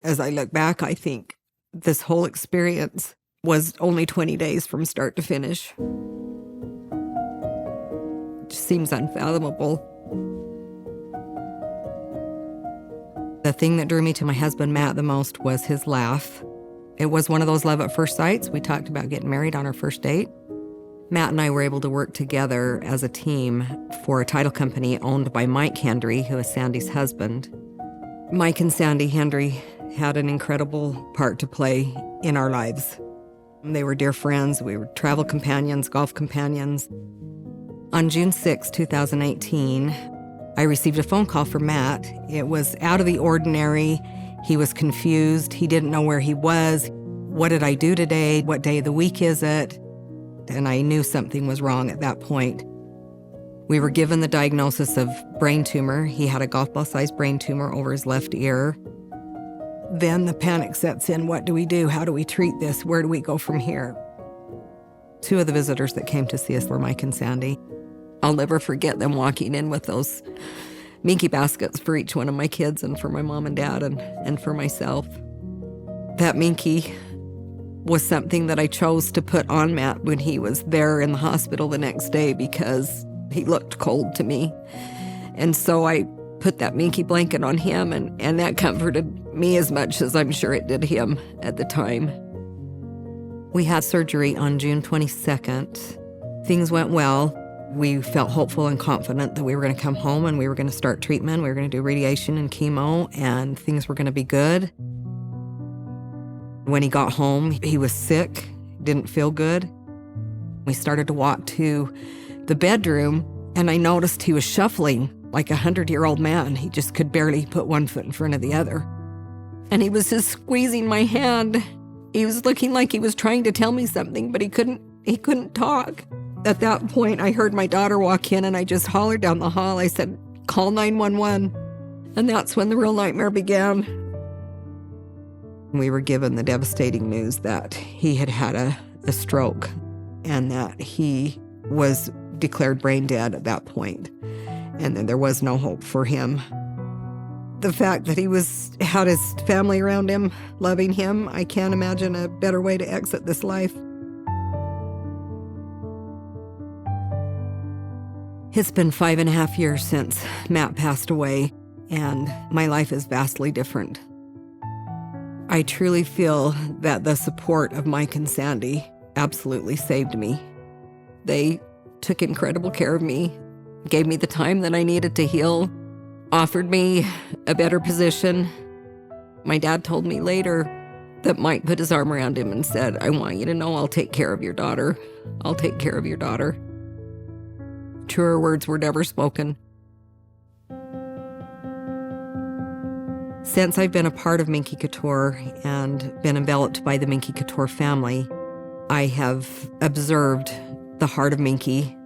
As I look back, I think this whole experience was only 20 days from start to finish. It just seems unfathomable. The thing that drew me to my husband, Matt, the most was his laugh. It was one of those love at first sights. We talked about getting married on our first date. Matt and I were able to work together as a team for a title company owned by Mike Hendry, who is Sandi's husband. Mike and Sandi Hendry had an incredible part to play in our lives. They were dear friends. We were travel companions, golf companions. On June 6, 2018, I received a phone call from Matt. It was out of the ordinary. He was confused. He didn't know where he was. What did I do today? What day of the week is it? And I knew something was wrong at that point. We were given the diagnosis of brain tumor. He had a golf ball-sized brain tumor over his left ear. Then the panic sets in. What do we do? How do we treat this? Where do we go from here? Two of the visitors that came to see us were Mike and Sandi. I'll never forget them walking in with those Minky baskets for each one of my kids and for my mom and dad and for myself. That Minky was something that I chose to put on Matt when he was there in the hospital the next day because he looked cold to me. And so I put that Minky blanket on him, and that comforted me as much as I'm sure it did him at the time. We had surgery on June 22nd. Things went well. We felt hopeful and confident that we were going to come home and we were going to start treatment. We were going to do radiation and chemo, and things were going to be good. When he got home, he was sick, didn't feel good. We started to walk to the bedroom, and I noticed he was shuffling like a 100-year-old man. He just could barely put one foot in front of the other. And he was just squeezing my hand. He was looking like he was trying to tell me something, but he couldn't talk. At that point, I heard my daughter walk in, and I just hollered down the hall. I said, "Call 911." And that's when the real nightmare began. We were given the devastating news that he had had a stroke and that he was declared brain dead at that point, and then there was no hope for him. The fact that he had his family around him, loving him, I can't imagine a better way to exit this life. It's been 5.5 years since Matt passed away, and my life is vastly different. I truly feel that the support of Mike and Sandi absolutely saved me. They took incredible care of me, gave me the time that I needed to heal, offered me a better position. My dad told me later that Mike put his arm around him and said, "I want you to know I'll take care of your daughter. I'll take care of your daughter." Truer words were never spoken. Since I've been a part of Minky Couture and been enveloped by the Minky Couture family, I have observed the Heart of Minky.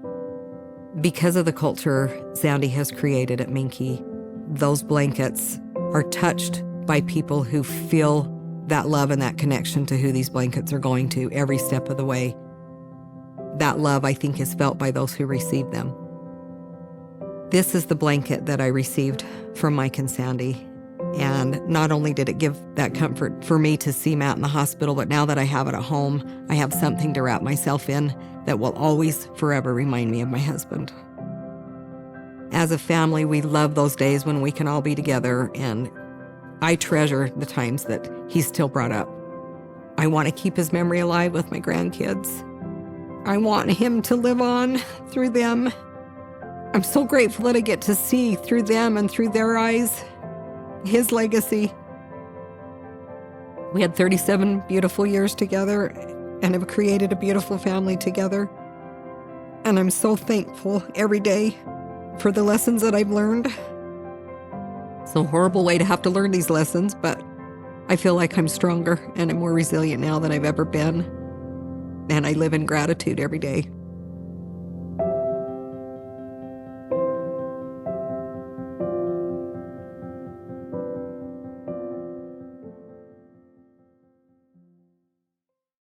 Because of the culture Sandi has created at Minky, those blankets are touched by people who feel that love and that connection to who these blankets are going to every step of the way. That love, I think, is felt by those who receive them. This is the blanket that I received from Mike and Sandi. And not only did it give that comfort for me to see Matt in the hospital, but now that I have it at home, I have something to wrap myself in that will always, forever remind me of my husband. As a family, we love those days when we can all be together, and I treasure the times that he's still brought up. I want to keep his memory alive with my grandkids. I want him to live on through them. I'm so grateful that I get to see through them and through their eyes his legacy. We had 37 beautiful years together and have created a beautiful family together. And I'm so thankful every day for the lessons that I've learned. It's a horrible way to have to learn these lessons, but I feel like I'm stronger and I'm more resilient now than I've ever been. And I live in gratitude every day.